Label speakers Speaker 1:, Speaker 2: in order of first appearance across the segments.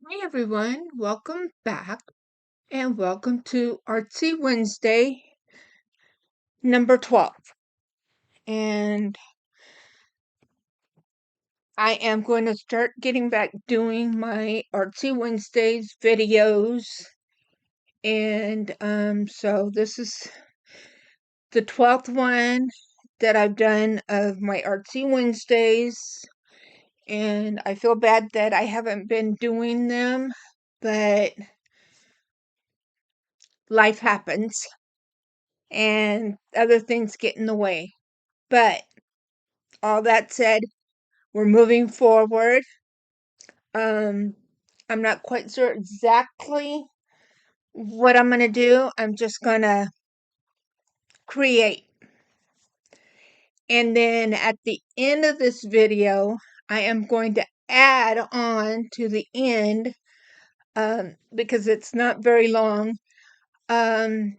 Speaker 1: Hey everyone, welcome back and welcome to Artsy Wednesday number 12. And I am going to start getting back doing my Artsy Wednesdays videos. And so this is the 12th one that I've done of my Artsy Wednesdays. And I feel bad that I haven't been doing them, but life happens and other things get in the way. But all that said, we're moving forward. Um, I'm not quite sure exactly what I'm going to do. I'm just going to create. And then at the end of this video, I am going to add on to the end, because it's not very long, a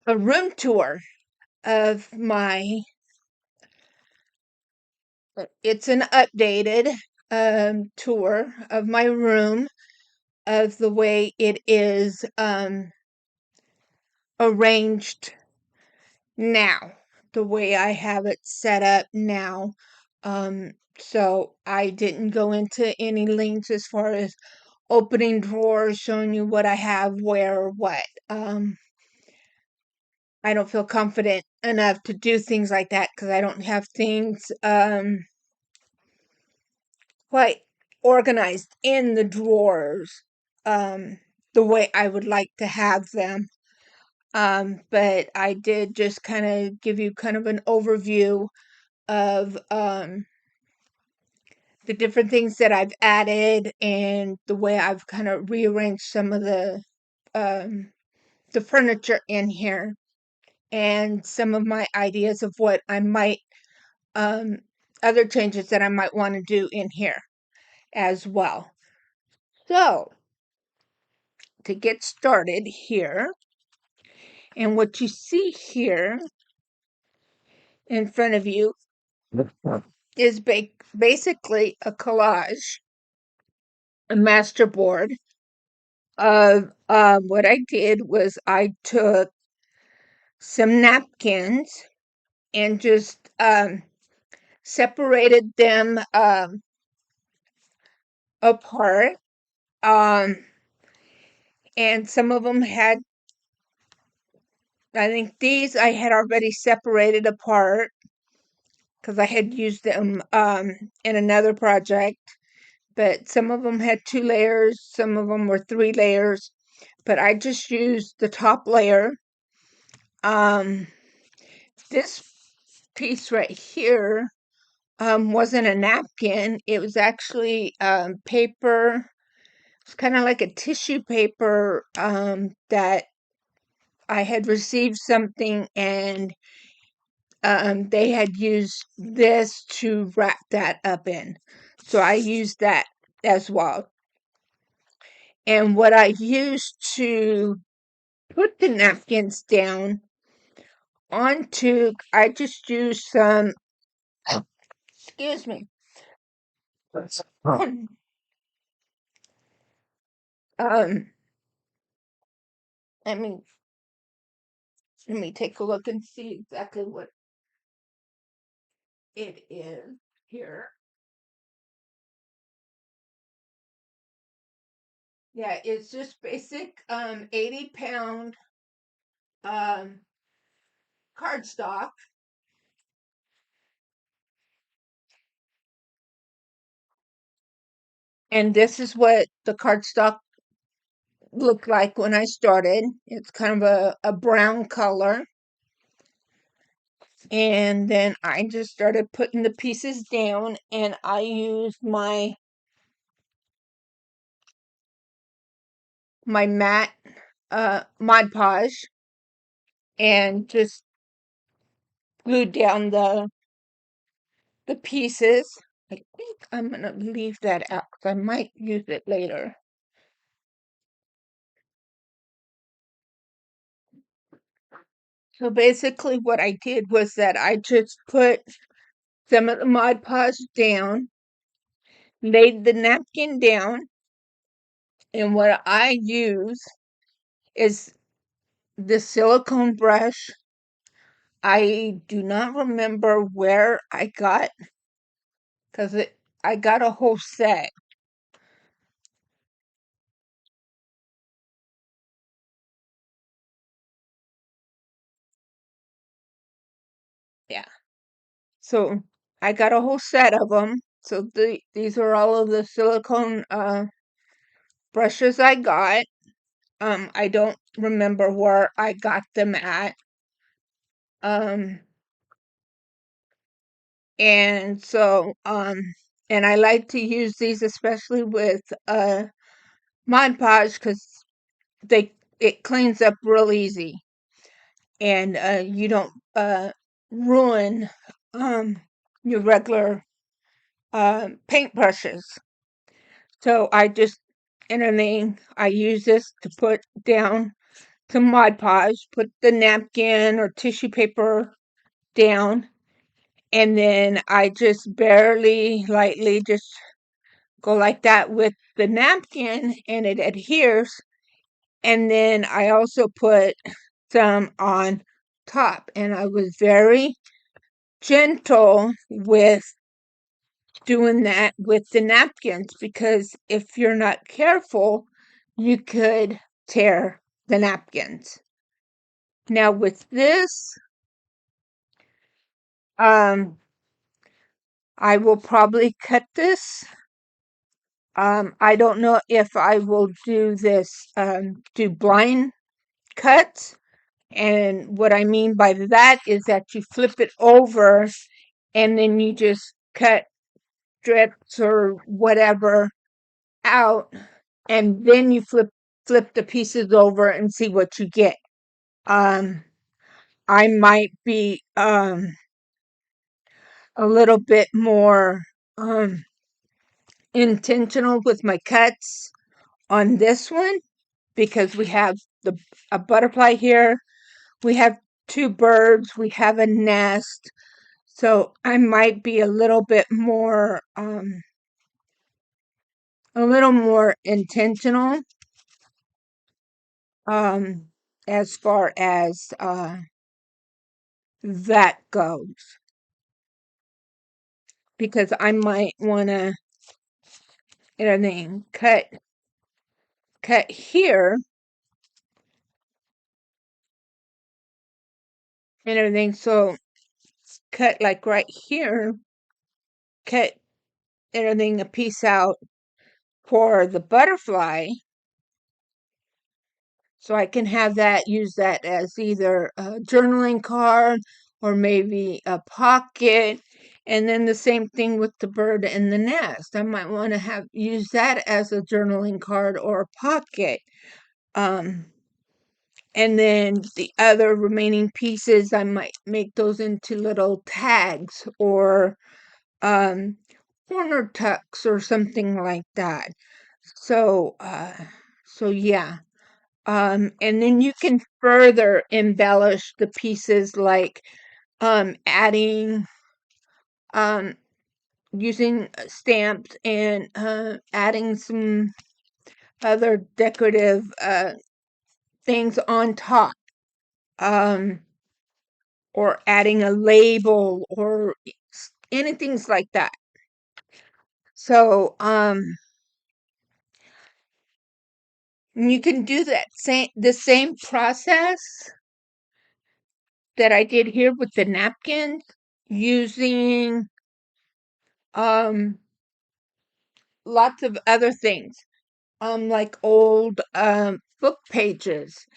Speaker 1: room tour of my, it's an updated tour of my room, of the way it is arranged now, the way I have it set up now. So I didn't go into any links as far as opening drawers, showing you what I have where or what. I don't feel confident enough to do things like that because I don't have things quite organized in the drawers the way I would like to have them. But I did just kind of give you kind of an overview of the different things that I've added and the way I've kind of rearranged some of the furniture in here, and some of my ideas of what I might other changes that I might want to do in here as well. So to get started here, and what you see here in front of you is basically a collage, a master board of what I did was I took some napkins and just separated them apart. And some of them had, I think these I had already separated apart because I had used them in another project. But some of them had 2 layers, some of them were 3 layers. But I just used the top layer. This piece right here wasn't a napkin. It was actually paper. It's kind of like a tissue paper that I had received something, and they had used this to wrap that up in. So I used that as well. And what I used to put the napkins down onto, I just used some, excuse me, um, let me take a look and see exactly what it is here. Yeah, it's just basic 80-pound um cardstock. And this is what the cardstock looked like when I started. It's kind of a brown color. And then I just started putting the pieces down, and I used my matte Mod Podge and just glued down the pieces. I think I'm gonna leave that out because I might use it later. So basically what I did was that I just put some of the Mod Podge down, laid the napkin down, and what I use is the silicone brush. I do not remember where I got, because I got a whole set. Yeah. So I got a whole set of them. So these are all of the silicone brushes I got. I don't remember where I got them at. Um, and so and I like to use these especially with Mod Podge because they it cleans up real easy, and you don't ruin your regular paintbrushes. So I just anything I use this to put down some Mod Podge, put the napkin or tissue paper down, and then I just barely, lightly, just go like that with the napkin, and it adheres. And then I also put some on top, and I was very gentle with doing that with the napkins, because if you're not careful, you could tear the napkins. Now with this, I will probably cut this. I don't know if I will do this, do blind cuts. And what I mean by that is that you flip it over and then you just cut strips or whatever out, and then you flip the pieces over and see what you get. Um, I might be a little bit more intentional with my cuts on this one, because we have a butterfly here, we have two birds, we have a nest. So I might be a little more intentional um as far as that goes, because I might want to anything cut here and everything. So cut like right here, cut everything a piece out for the butterfly, so I can have that, use that as either a journaling card or maybe a pocket. And then the same thing with the bird and the nest. I might want to have use that as a journaling card or a pocket. Um, and then the other remaining pieces, I might make those into little tags or um, corner tucks or something like that. So, so yeah. And then you can further embellish the pieces, like adding, um, using stamps and adding some other decorative things on top, um, or adding a label or anything like that. So you can do the same process that I did here with the napkins, using um lots of other things, like old book pages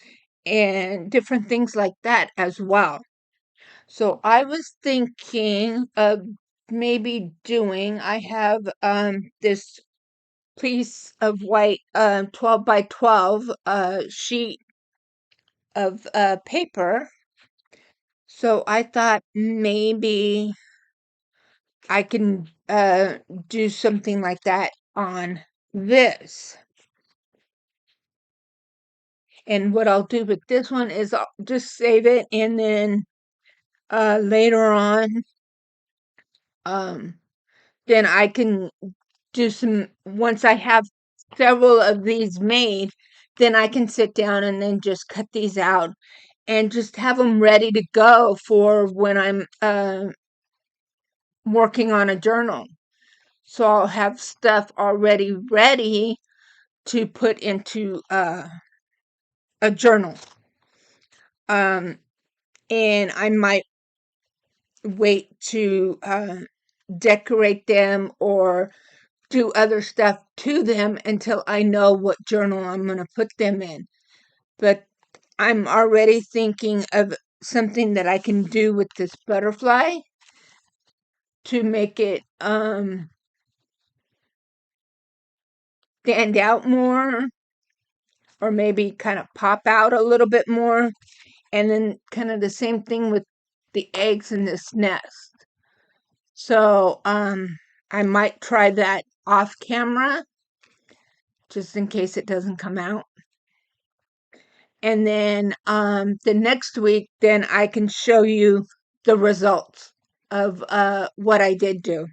Speaker 1: and different things like that as well. So I was thinking of maybe I have this piece of white 12 by 12 sheet of paper. So I thought maybe I can do something like that on this. And what I'll do with this one is I'll just save it, and then later on, um, then I can once I have several of these made, then I can sit down and then just cut these out and just have them ready to go for when I'm working on a journal. So I'll have stuff already ready to put into a journal. And I might wait to decorate them or do other stuff to them until I know what journal I'm going to put them in. But I'm already thinking of something that I can do with this butterfly to make it stand out more, or maybe kind of pop out a little bit more. And then kind of the same thing with the eggs in this nest. So I might try that off camera just in case it doesn't come out. And then the next week, then I can show you the results of what I did do.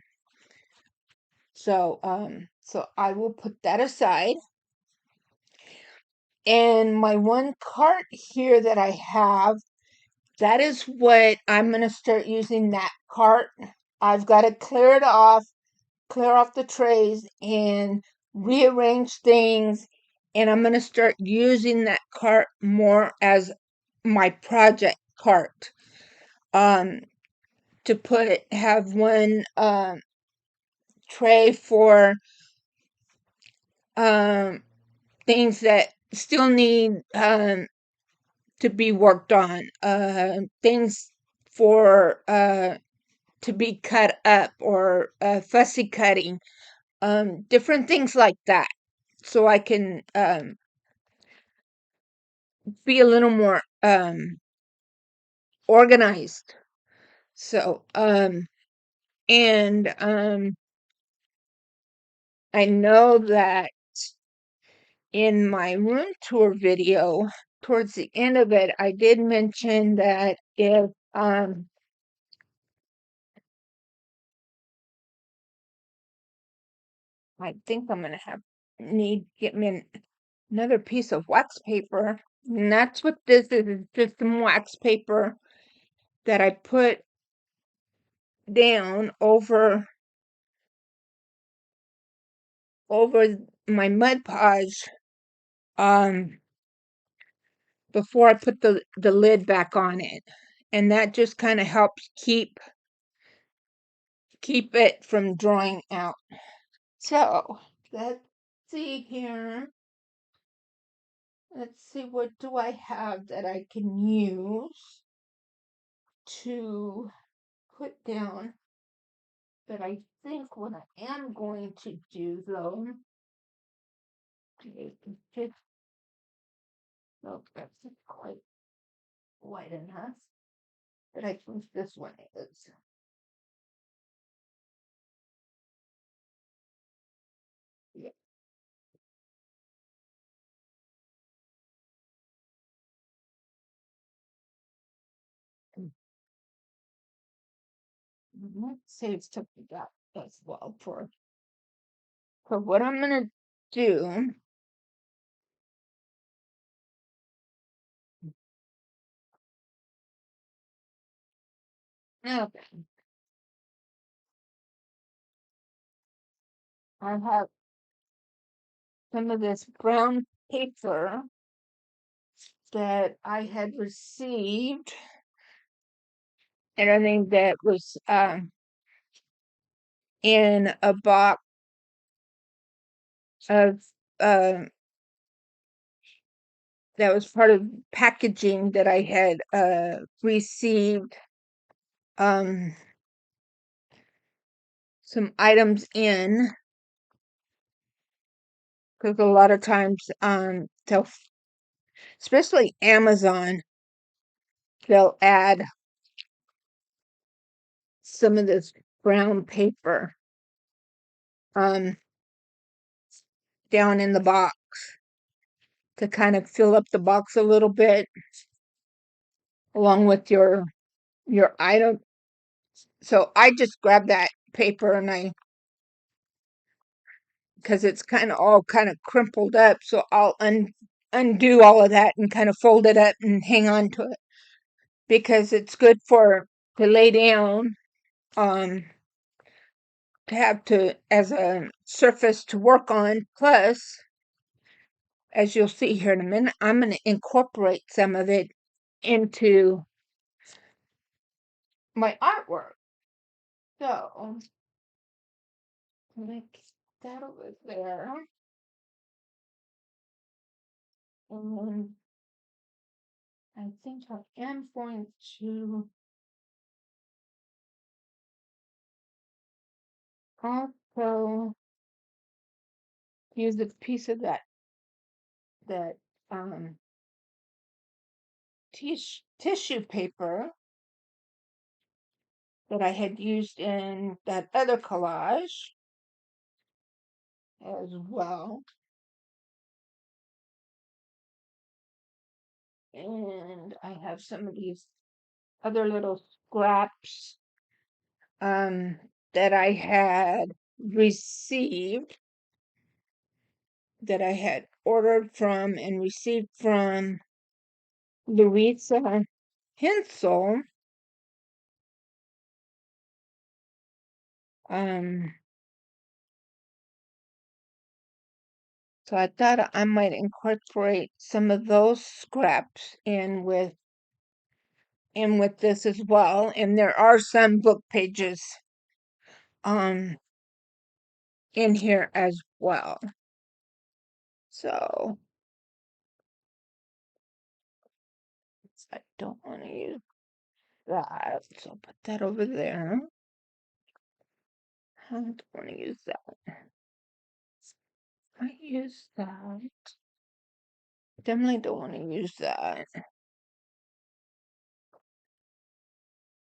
Speaker 1: So so I will put that aside. And my one cart here that I have, that is what I'm going to start using, that cart. I've got to clear off the trays and rearrange things. And I'm going to start using that cart more as my project cart. To have one tray for things that still need to be worked on, things for to be cut up, or fussy cutting, different things like that, so I can be a little more organized. So and I know that in my room tour video, towards the end of it, I did mention that if I think I'm gonna get me another piece of wax paper, and that's what this is just some wax paper that I put down over my Mud Podge before I put the lid back on it, and that just kind of helps keep it from drying out. So let's see here. Let's see, what do I have that I can use to put down? But I think what I am going to do, though, is just, oh, that's not quite wide enough. But I think this one is. Yeah. Let's save something that as well for what I'm gonna do. Okay, I have some of this brown paper that I had received, and I think that was in a box of that was part of packaging that I had received some items in, because a lot of times especially Amazon, they'll add some of this brown paper down in the box to kind of fill up the box a little bit along with your item. So I just grabbed that paper and I because it's all kind of crumpled up. So I'll undo all of that and kind of fold it up and hang on to it because it's good to lay down, um, to have as a surface to work on. Plus, as you'll see here in a minute, I'm going to incorporate some of it into my artwork. So, make that over there. And I think I am going to also use a piece of that tissue paper that I had used in that other collage as well. And I have some of these other little scraps that I had received, that I had ordered from and received from Louisa Hensel. So I thought I might incorporate some of those scraps in with this as well. And there are some book pages in here as well. So I don't want to use that. So I'll put that over there. I don't want to use that. I use that. Definitely don't want to use that.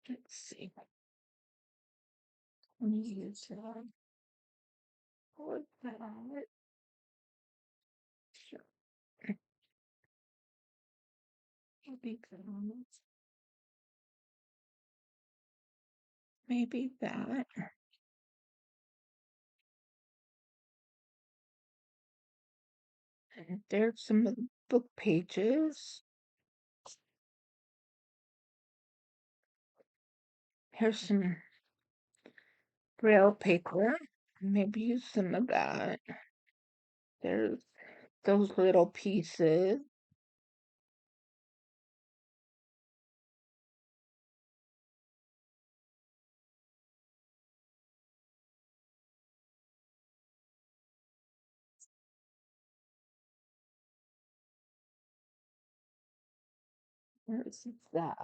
Speaker 1: Let's see. Let me use that. Or that. Sure. Maybe that. Maybe that. And there's some of the book pages. Here's some braille paper. Maybe use some of that. There's those little pieces. There's that.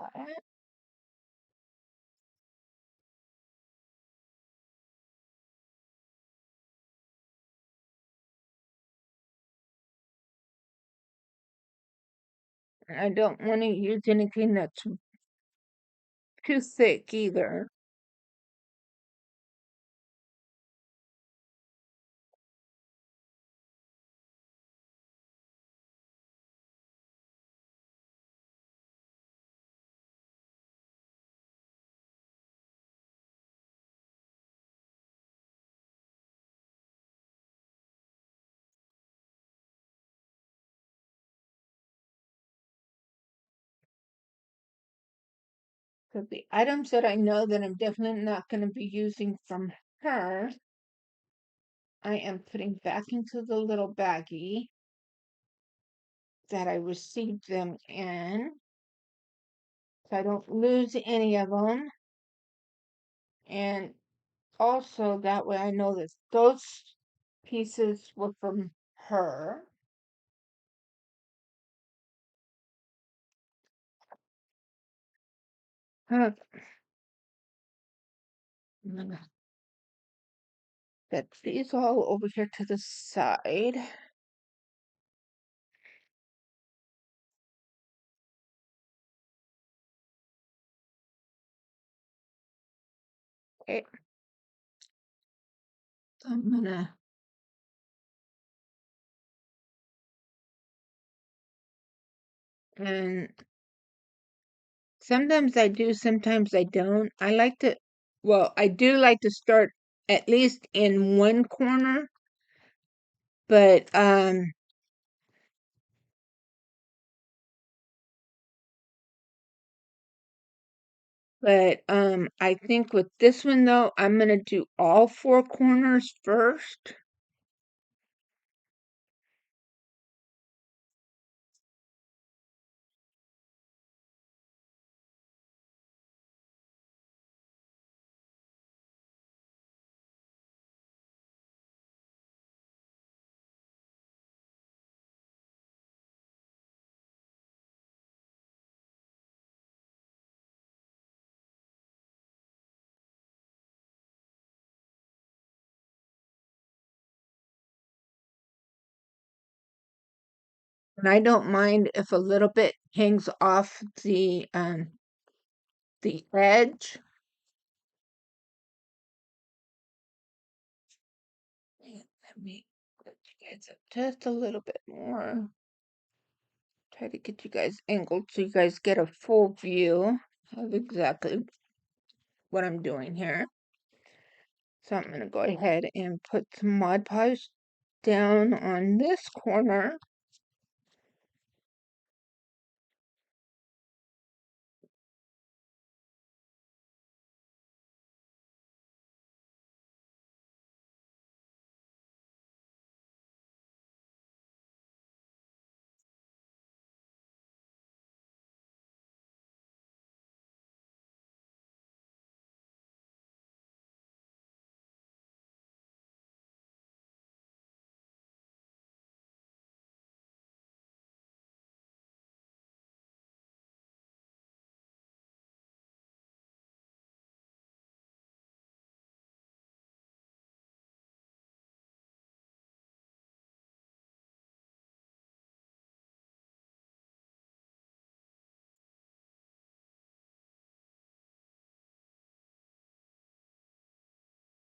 Speaker 1: I don't want to use anything that's too thick either. So the items that I know that I'm definitely not going to be using from her, I am putting back into the little baggie that I received them in, so I don't lose any of them. And also that way I know that those pieces were from her. I'm gonna set these all over here to the side. Okay. I'm gonna and sometimes I do, sometimes I don't. I do like to start at least in one corner But I think with this one though, I'm gonna do all four corners first. And I don't mind if a little bit hangs off the edge. Let me put you guys up just a little bit more. Try to get you guys angled so you guys get a full view of exactly what I'm doing here. So I'm going to go ahead and put some Mod Podge down on this corner.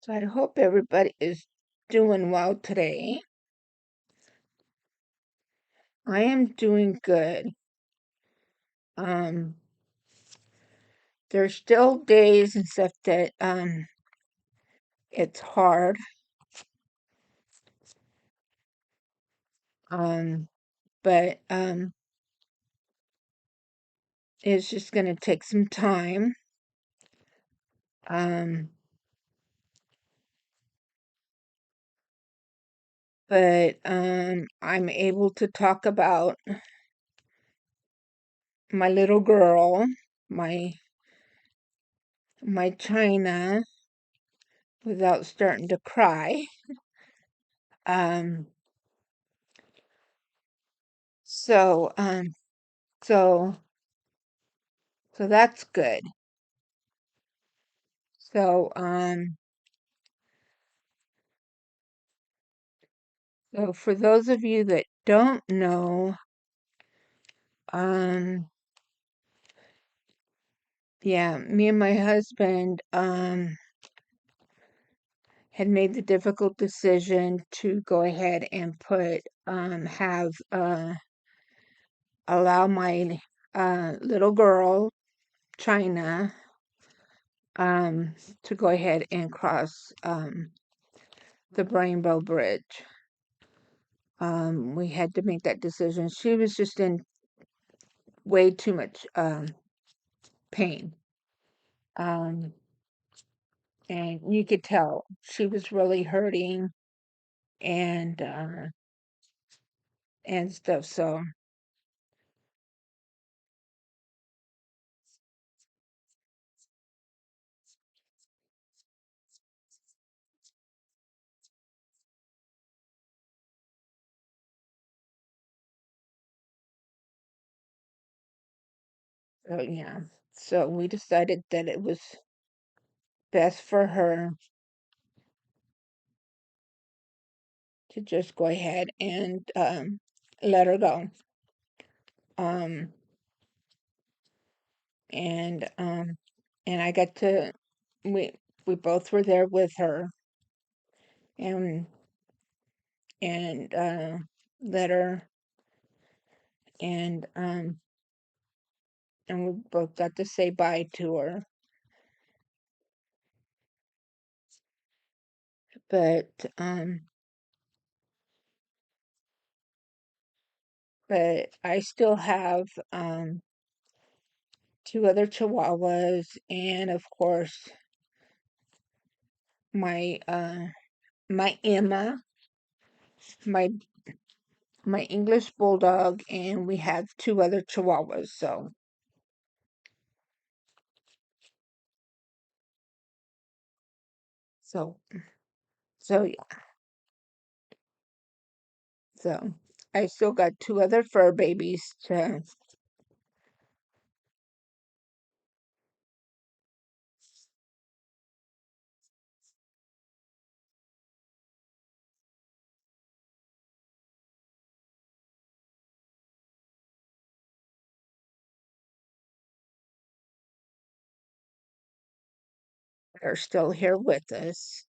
Speaker 1: So I hope everybody is doing well today. I am doing good. Um, there's still days and stuff that it's hard. Um, but it's just gonna take some time. Um, but I'm able to talk about my little girl, my China, without starting to cry. Um, so um, so so that's good. So so for those of you that don't know, um, yeah, me and my husband had made the difficult decision to go ahead and put have allow my little girl China to go ahead and cross the Rainbow Bridge. We had to make that decision. She was just in way too much pain. Um, and you could tell she was really hurting and stuff. So yeah. So we decided that it was best for her to just go ahead and let her go. Um, and I got to we we both were there with her and and let her and we both got to say bye to her. But but I still have two other Chihuahuas, and of course my my Emma, my my English Bulldog, and we have two other Chihuahuas. So yeah. So I still got two other fur babies to. Are still here with us.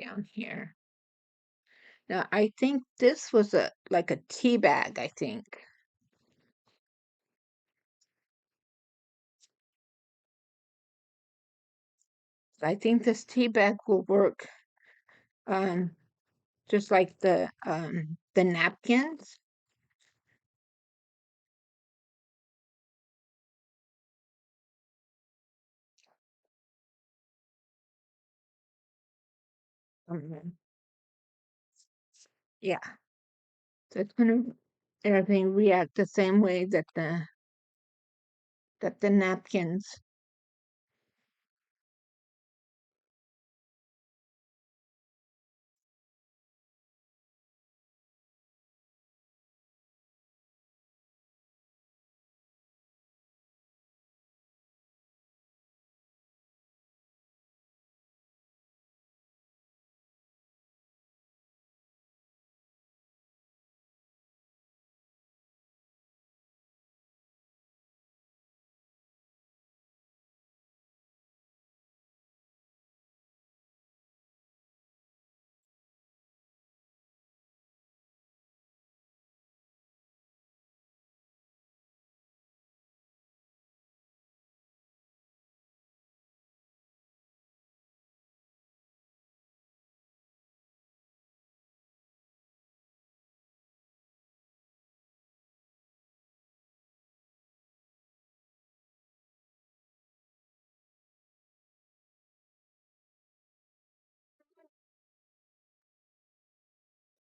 Speaker 1: Down here. Now I think this was a like a tea bag, I think. I think this tea bag will work, um, just like the napkins. Um, yeah, so it's gonna everything react the same way that the napkins.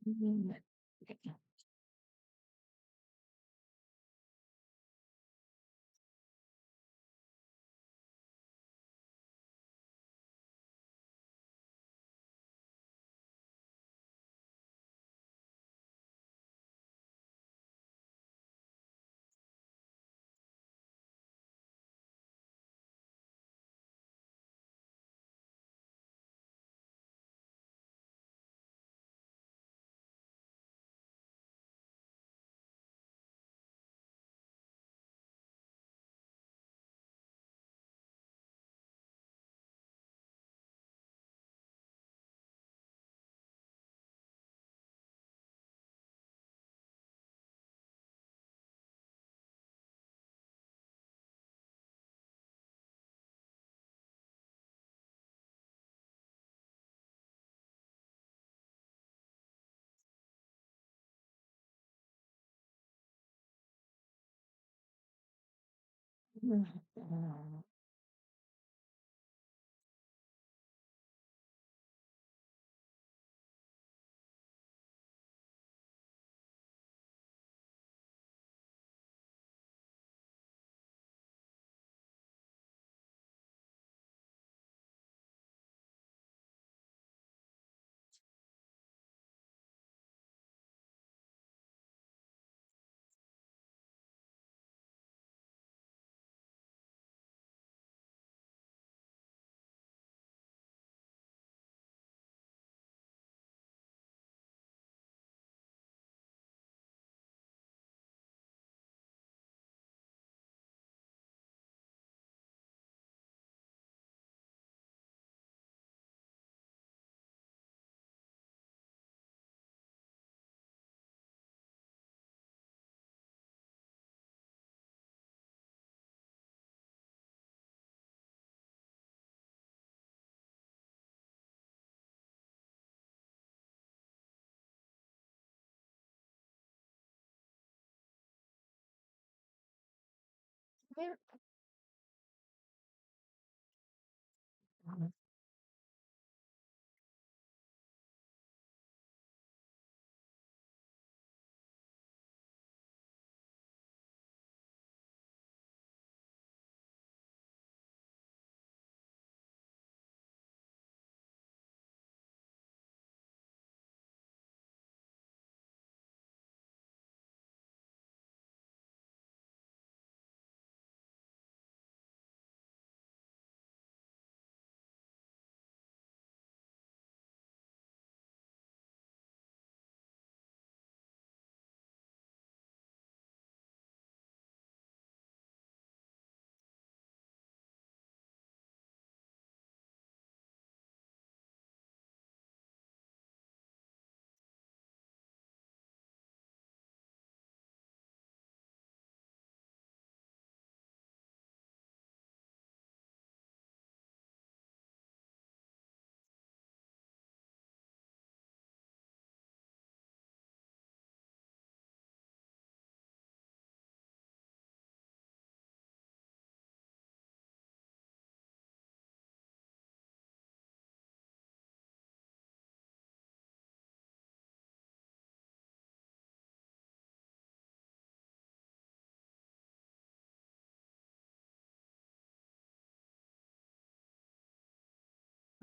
Speaker 1: Mm.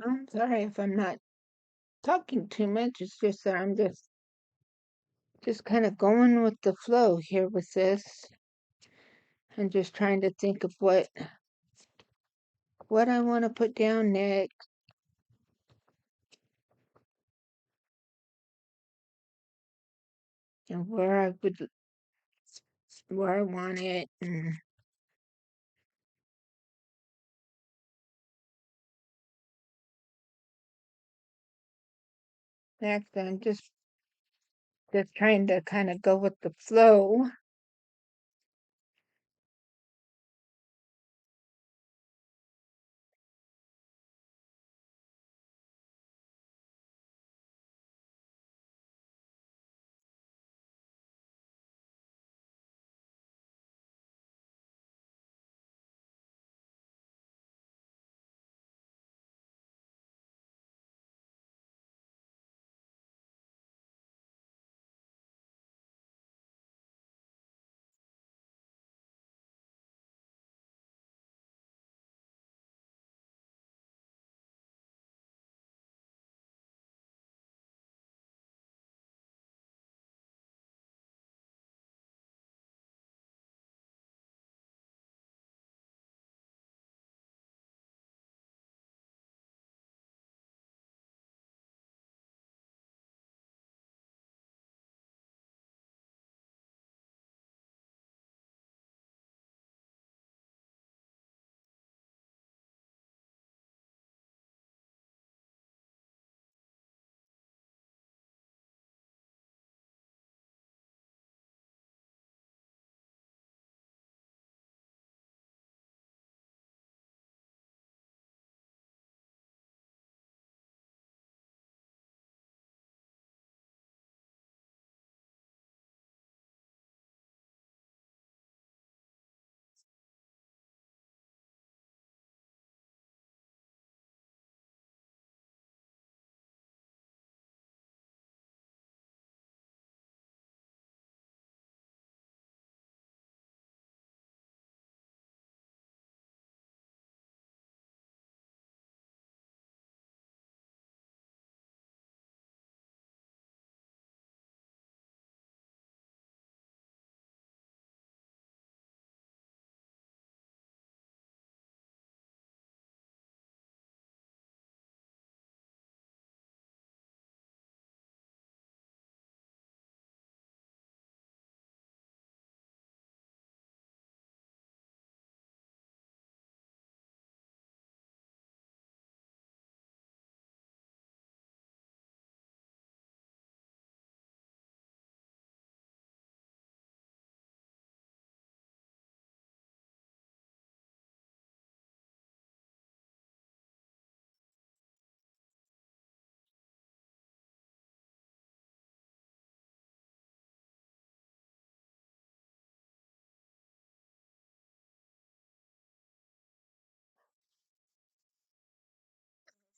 Speaker 1: I'm sorry if I'm not talking too much. It's just that I'm just kind of going with the flow here with this and just trying to think of what I want to put down next and where I want it. And next, I'm just trying to kind of go with the flow.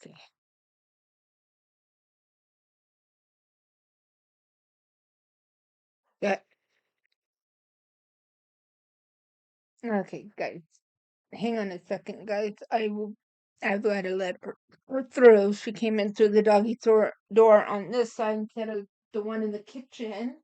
Speaker 1: Okay. Yeah. Okay, guys. Hang on a second, guys. I've got to her through. She came in through the door on this side instead of the one in the kitchen.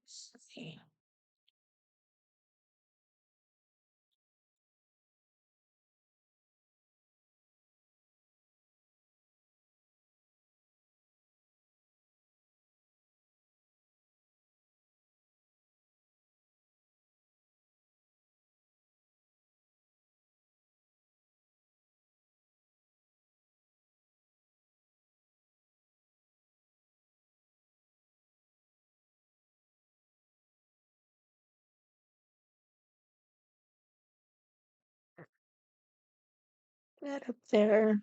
Speaker 1: Let's see. That up there,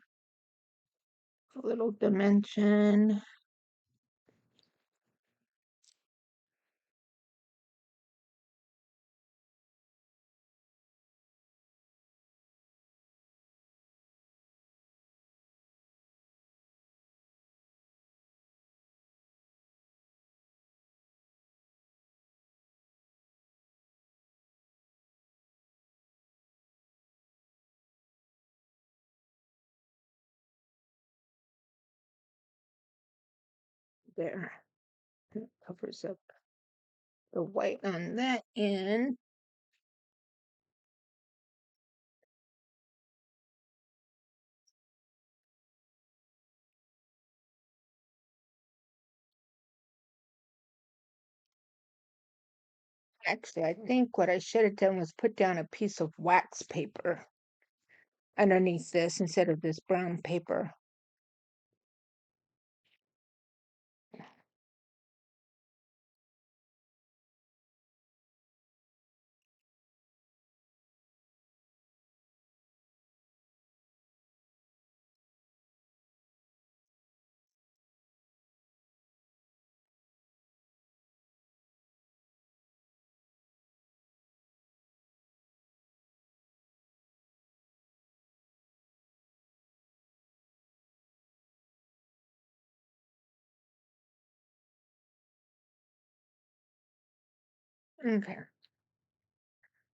Speaker 1: a little dimension. There. That covers up the white on that end. Actually, I think what I should have done was put down a piece of wax paper underneath this instead of this brown paper. Okay.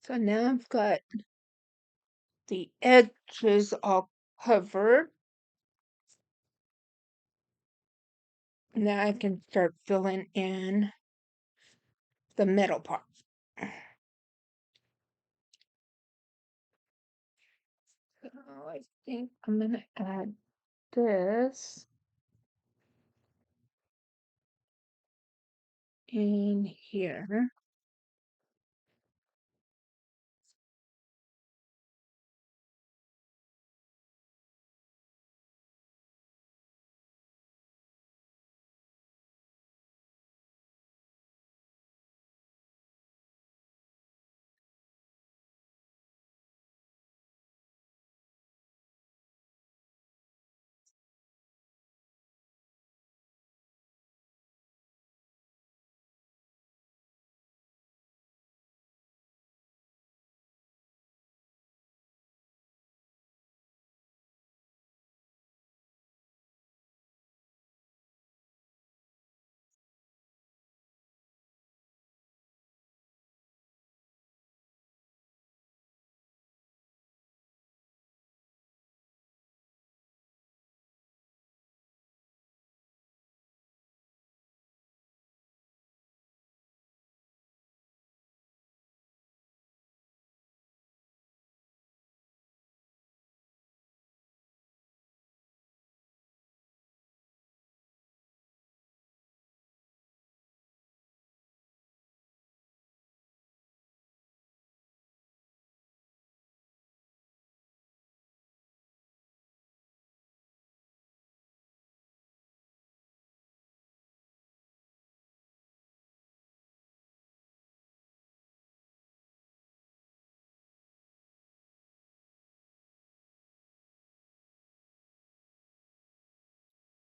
Speaker 1: So now I've got the edges all covered. Now I can start filling in the middle part. So I think I'm gonna add this in here.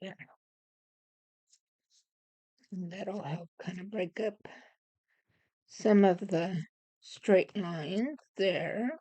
Speaker 1: Yeah. And that'll help kind of break up some of the straight lines there.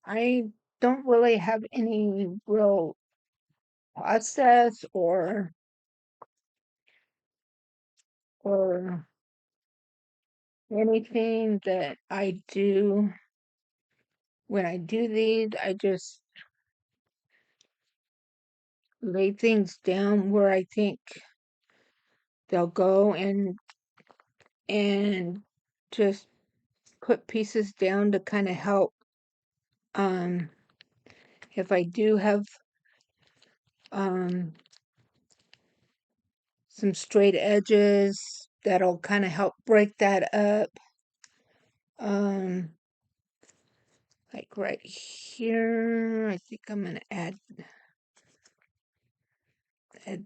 Speaker 1: I don't really have any real process or anything that I do when I do these. I just lay things down where I think they'll go and just put pieces down to kind of help. Um, if I do have um, some straight edges, that'll kind of help break that up. Um, like right here, I think I'm gonna add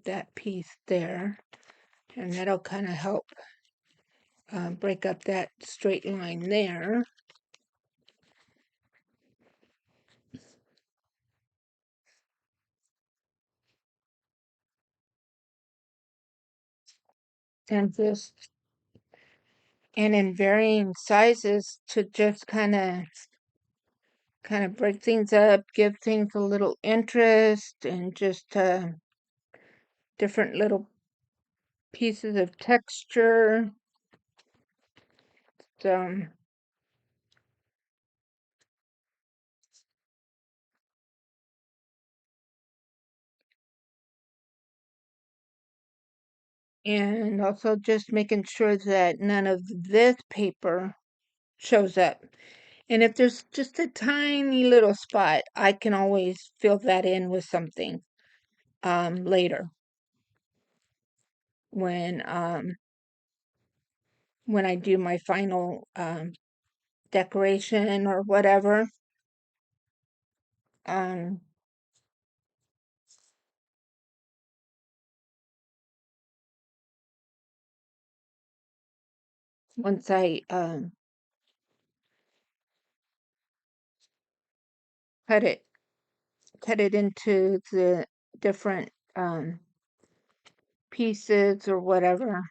Speaker 1: that piece there, and that'll kind of help break up that straight line there. And just and in varying sizes to just kind of break things up, give things a little interest, and just different little pieces of texture. So, and also just making sure that none of this paper shows up. And if there's just a tiny little spot, I can always fill that in with something later when um, when I do my final decoration or whatever. Um, once I cut it into the different pieces or whatever.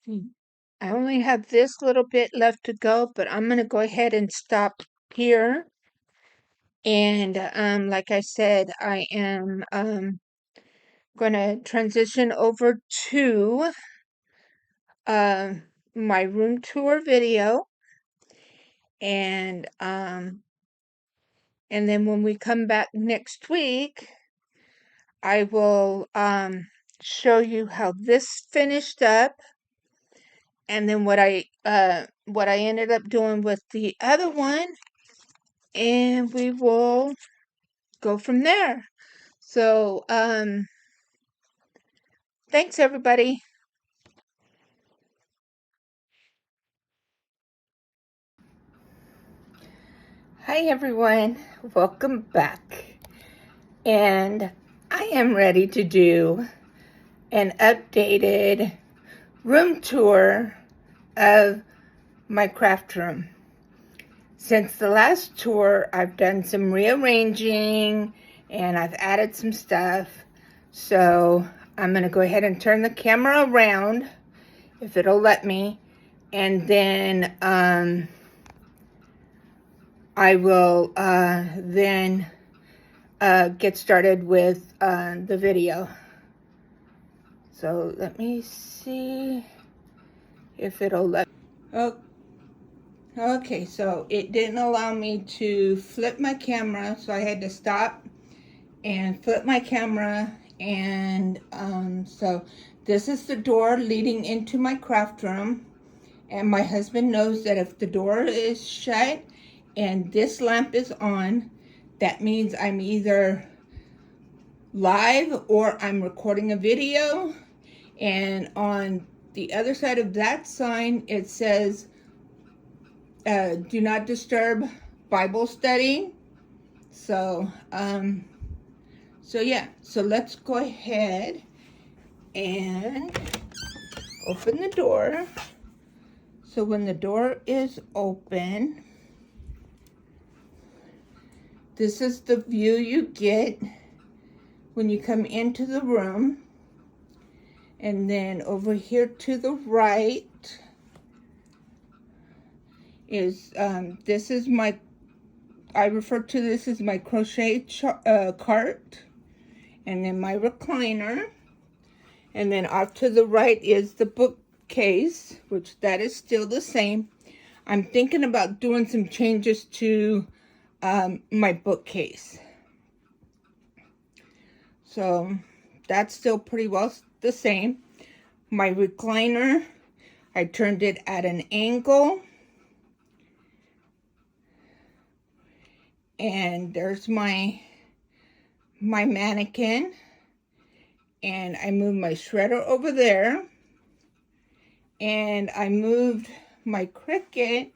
Speaker 1: I only have this little bit left to go, but I'm going to go ahead and stop here. And like I said, I am going to transition over to my room tour video. And then when we come back next week, I will show you how this finished up, and then what I ended up doing with the other one, and we will go from there. So thanks everybody. Hi everyone, welcome back. And I am ready to do an updated room tour of my craft room. Since the last tour, I've done some rearranging and I've added some stuff. So I'm going to go ahead and turn the camera around, if it'll let me, and then I will then get started with the video. So let me see if it'll let. Oh, okay, so it didn't allow me to flip my camera, so I had to stop and flip my camera. And so this is the door leading into my craft room, and my husband knows that if the door is shut and this lamp is on, that means I'm either live or I'm recording a video. And on the other side of that sign, it says do not disturb Bible study. So yeah, so let's go ahead and open the door. So when the door is open, this is the view you get when you come into the room. And then over here to the right is, this is my, I refer to this as my crochet cart, and then my recliner. And then off to the right is the bookcase, which that is still the same. I'm thinking about doing some changes to my bookcase. So that's still pretty well the same. My recliner, I turned it at an angle. And there's my mannequin. And I moved my shredder over there. And I moved my Cricut,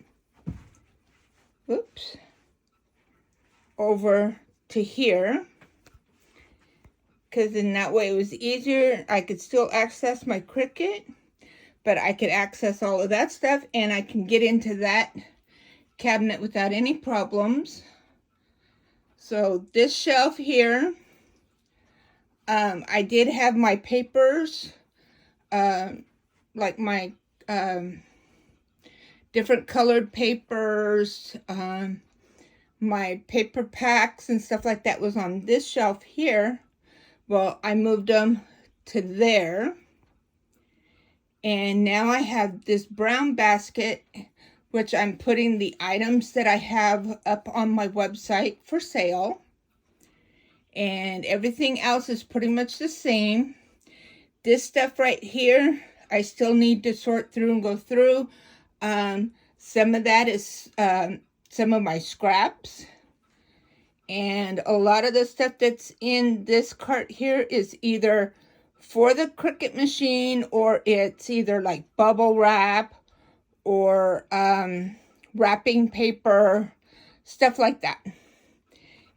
Speaker 1: oops, over to here. Because in that way it was easier. I could still access my Cricut, but I could access all of that stuff, and I can get into that cabinet without any problems. So this shelf here, I did have my papers, like my different colored papers, my paper packs and stuff like that was on this shelf here. Well, I moved them to there. And now I have this brown basket, which I'm putting the items that I have up on my website for sale. And everything else is pretty much the same. This stuff right here, I still need to sort through and go through. Some of that is some of my scraps. And a lot of the stuff that's in this cart here is either for the Cricut machine, or it's either like bubble wrap or wrapping paper, stuff like that.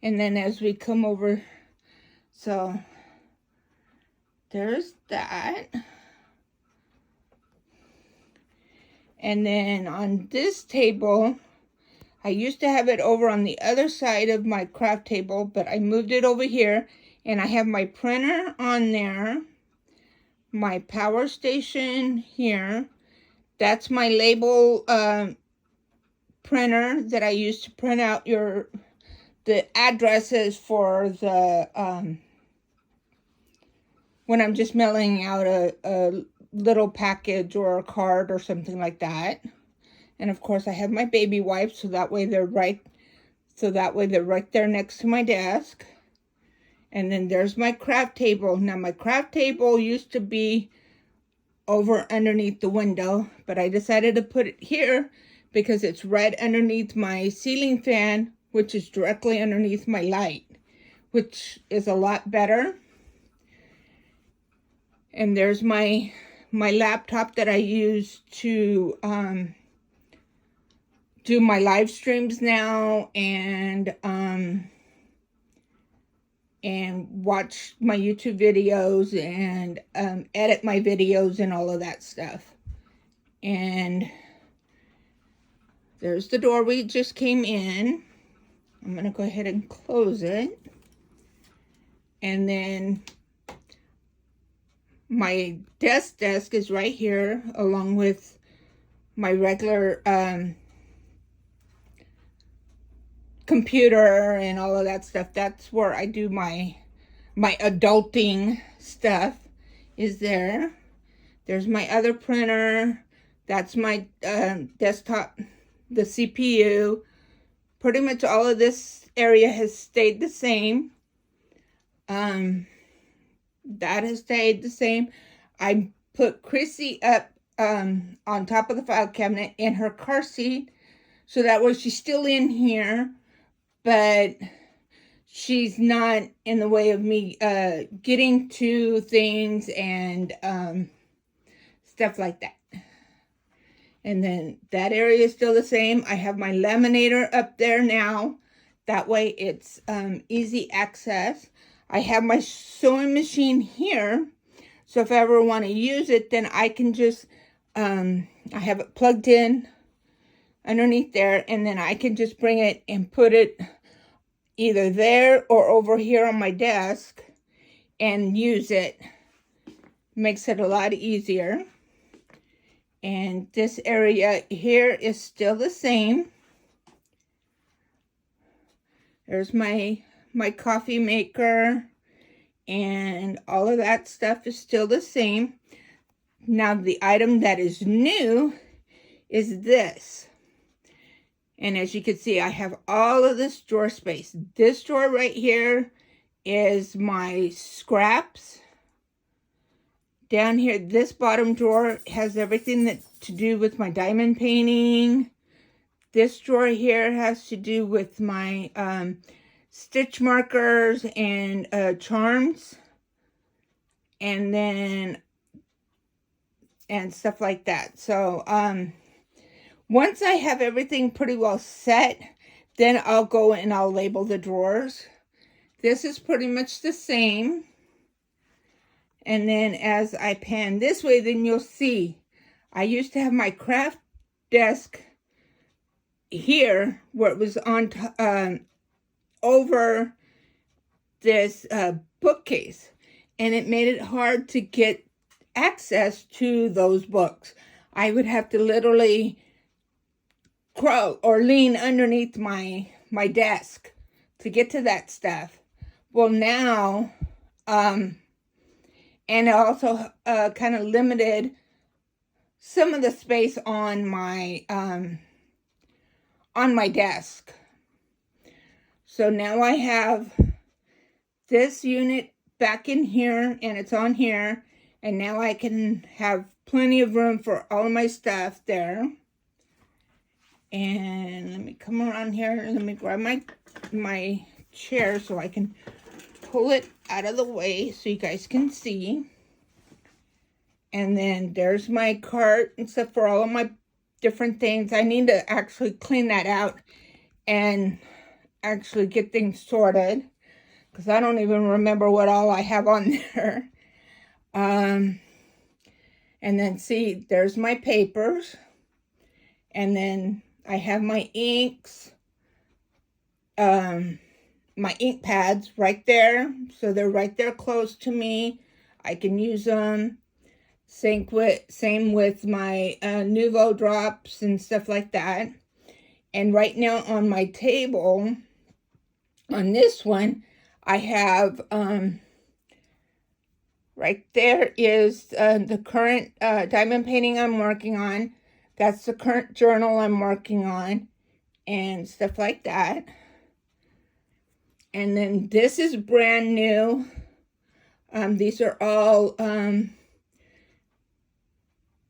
Speaker 1: And then as we come over, so there's that. And then on this table, I used to have it over on the other side of my craft table, but I moved it over here, and I have my printer on there, my power station here, That's my label printer that I use to print out the addresses for the when I'm just mailing out a little package or a card or something like that. And of course I have my baby wipes, so that way they're right there next to my desk. And then there's my craft table. Now my craft table used to be over underneath the window, but I decided to put it here because it's right underneath my ceiling fan, which is directly underneath my light, which is a lot better. And there's my laptop that I use to do my live streams now and watch my YouTube videos and edit my videos and all of that stuff. And there's the door we just came in. I'm going to go ahead and close it. And then my desk is right here, along with my regular computer and all of that stuff. That's where I do my adulting stuff, is there. There's my other printer. That's my desktop, the CPU. Pretty much all of this area has stayed the same. That has stayed the same. I put Chrissy up on top of the file cabinet in her car seat, so that way she's still in here, but she's not in the way of me getting to things and stuff like that. And then that area is still the same. I have my laminator up there now. That way it's easy access. I have my sewing machine here. So if I ever want to use it, then I can just, I have it plugged in underneath there. And then I can just bring it and put it either there or over here on my desk and use it. Makes it a lot easier. And this area here is still the same. There's my coffee maker, and all of that stuff is still the same. Now the item that is new is this. And as you can see, I have all of this drawer space. This drawer right here is my scraps. Down here, this bottom drawer has everything that to do with my diamond painting. This drawer here has to do with my stitch markers and charms, and stuff like that. So once I have everything pretty well set, then I'll go and I'll label the drawers. This is pretty much the same. And then as I pan this way, then you'll see I used to have my craft desk here where it was on over this bookcase, and it made it hard to get access to those books. I would have to literally crawl or lean underneath my desk to get to that stuff. Well, now and it also kind of limited some of the space on my desk. So now I have this unit back in here, and it's on here, and now I can have plenty of room for all of my stuff there. And let me come around here and let me grab my chair so I can pull it out of the way so you guys can see. And then there's my cart and stuff for all of my different things. I need to actually clean that out and actually get things sorted, because I don't even remember what all I have on there. And then see, there's my papers, and then I have my inks, my ink pads right there, so they're right there close to me. I can use them. Same with my Nouveau drops and stuff like that. And right now on my table, on this one, I have right there is the current diamond painting I'm working on. That's the current journal I'm working on and stuff like that. And then this is brand new. These are all,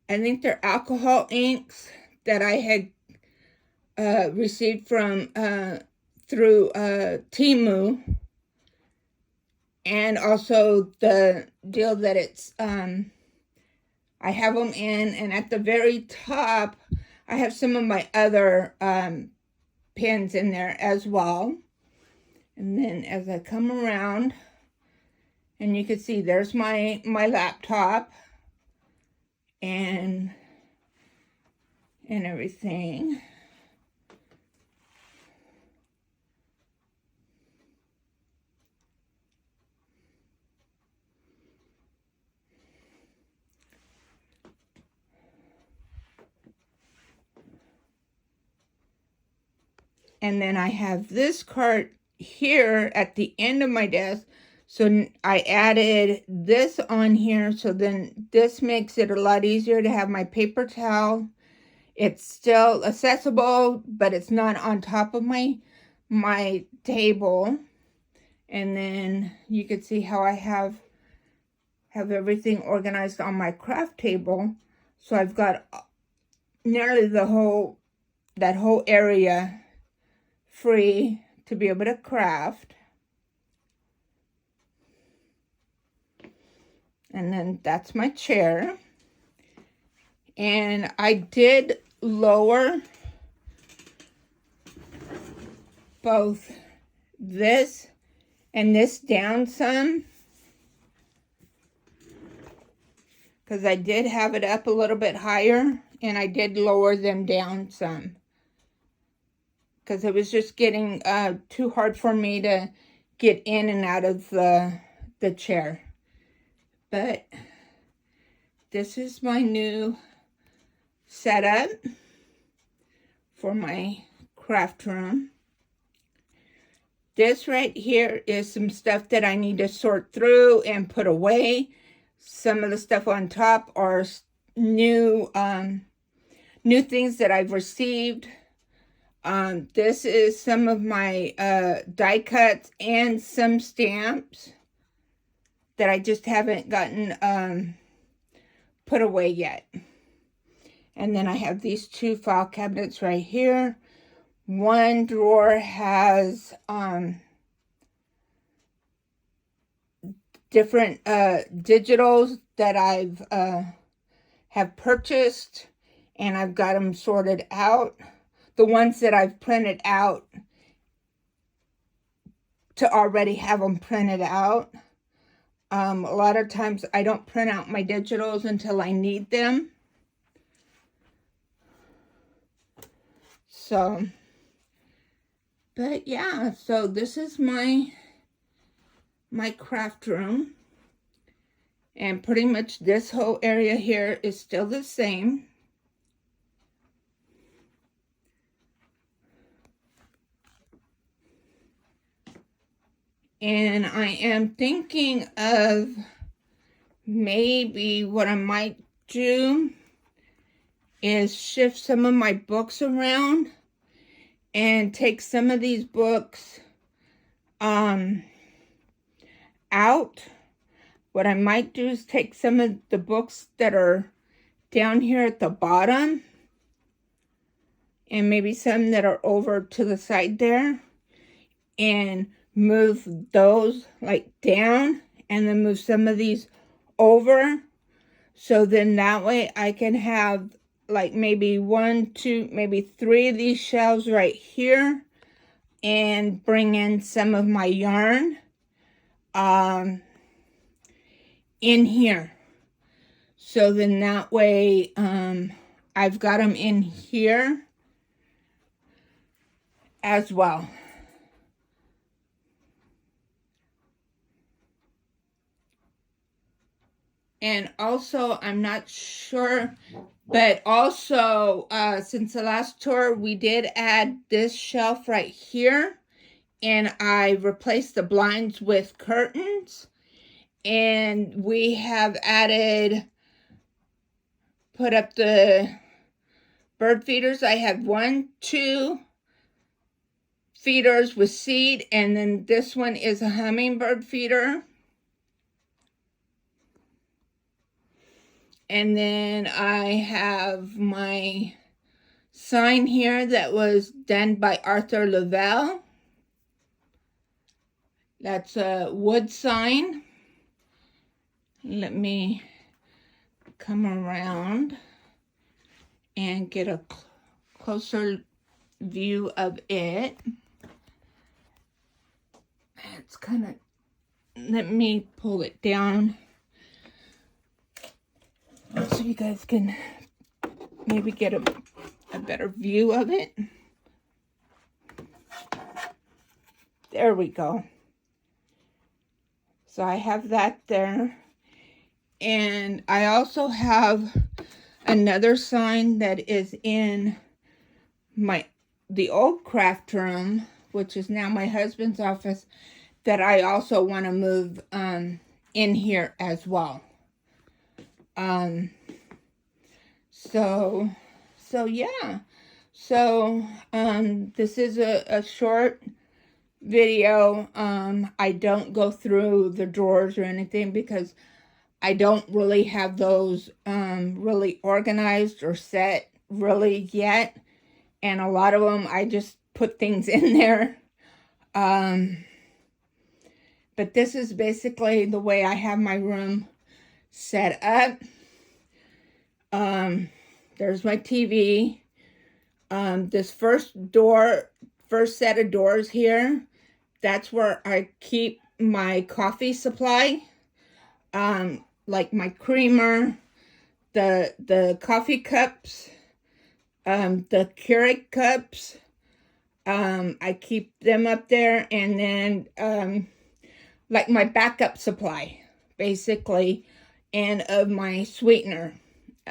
Speaker 1: I think they're alcohol inks that I had received from through Temu. And also the deal that it's, I have them in, and at the very top, I have some of my other pins in there as well. And then as I come around, and you can see there's my laptop and everything. And then I have this cart here at the end of my desk. So I added this on here. So then this makes it a lot easier to have my paper towel. It's still accessible, but it's not on top of my table. And then you can see how I have everything organized on my craft table. So I've got nearly that whole area free to be able to craft. And then that's my chair. And I did lower both this and this down some, because I did have it up a little bit higher, and I did lower them down some, because it was just getting too hard for me to get in and out of the chair. But this is my new setup for my craft room. This right here is some stuff that I need to sort through and put away. Some of the stuff on top are new things that I've received. This is some of my die cuts and some stamps that I just haven't gotten put away yet. And then I have these two file cabinets right here. One drawer has different digitals that I've have purchased, and I've got them sorted out. The ones that I've printed out to already have them printed out. A lot of times I don't print out my digitals until I need them. So, but yeah, so this is my craft room. And pretty much this whole area here is still the same. And I am thinking of maybe what I might do is shift some of my books around and take some of these books out. What I might do is take some of the books that are down here at the bottom, and maybe some that are over to the side there, and move those like down, and then move some of these over. So then that way I can have like maybe 1, 2, maybe 3 of these shelves right here, and bring in some of my yarn in here. So then that way I've got them in here as well. And also, I'm not sure, but also, since the last tour, we did add this shelf right here, and I replaced the blinds with curtains, and we have put up the bird feeders. I have 1, 2 feeders with seed, and then this one is a hummingbird feeder. And then I have my sign here that was done by Arthur Lavelle. That's a wood sign. Let me come around and get a closer view of it. It's kind of, let me pull it down so you guys can maybe get a better view of it. There we go. So I have that there. And I also have another sign that is in the old craft room, which is now my husband's office, that I also want to move in here as well. So yeah. So this is a short video. I don't go through the drawers or anything because I don't really have those really organized or set really yet. And a lot of them, I just put things in there. But this is basically the way I have my room set up. There's my TV. This first set of doors here, that's where I keep my coffee supply. Like my creamer, the coffee cups, the Keurig cups. I keep them up there, and then like my backup supply, basically, and of my sweetener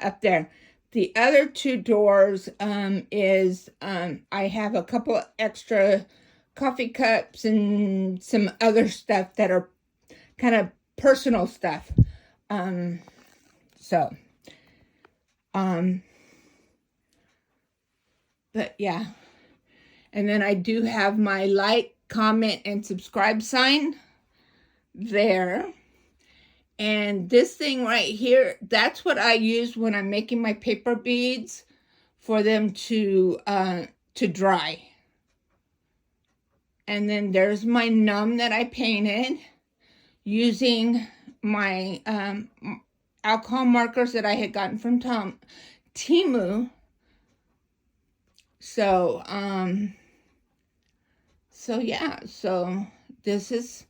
Speaker 1: up there. The other 2 doors is I have a couple extra coffee cups and some other stuff that are kind of personal stuff. But yeah. And then I do have my like, comment, and subscribe sign there. And this thing right here, that's what I use when I'm making my paper beads for them to dry. And then there's my num that I painted using my alcohol markers that I had gotten from Temu. So yeah, so this is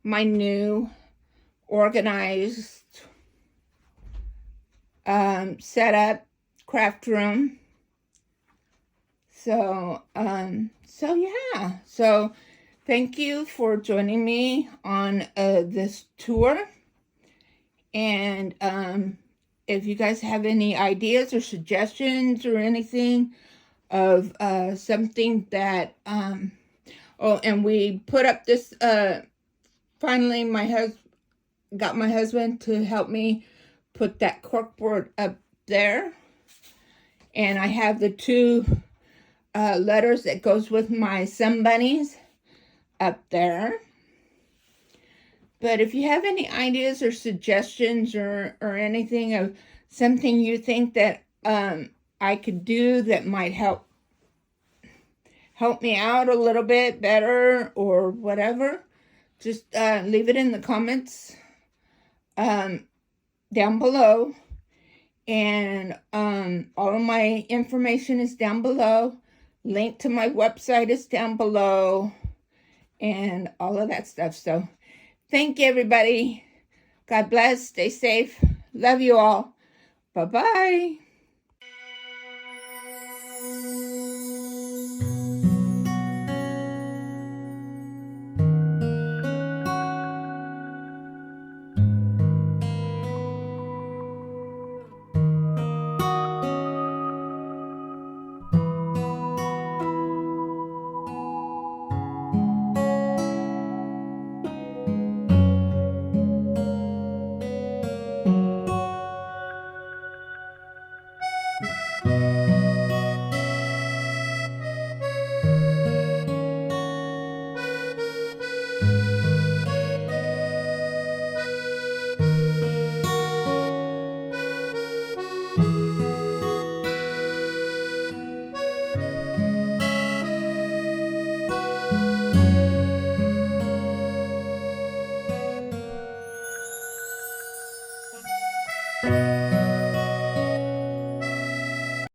Speaker 1: my new organized setup craft room. So yeah, so thank you for joining me on this tour. And if you guys have any ideas or suggestions or anything of something that oh, and we put up this finally got my husband to help me put that corkboard up there, and I have the 2 letters that goes with my sun bunnies up there. But if you have any ideas or suggestions or anything of something you think that I could do that might help me out a little bit better or whatever, just leave it in the comments down below. And all of my information is down below. Link to my website is down below, and all of that stuff. So thank you, everybody. God bless. Stay safe. Love you all. Bye-bye.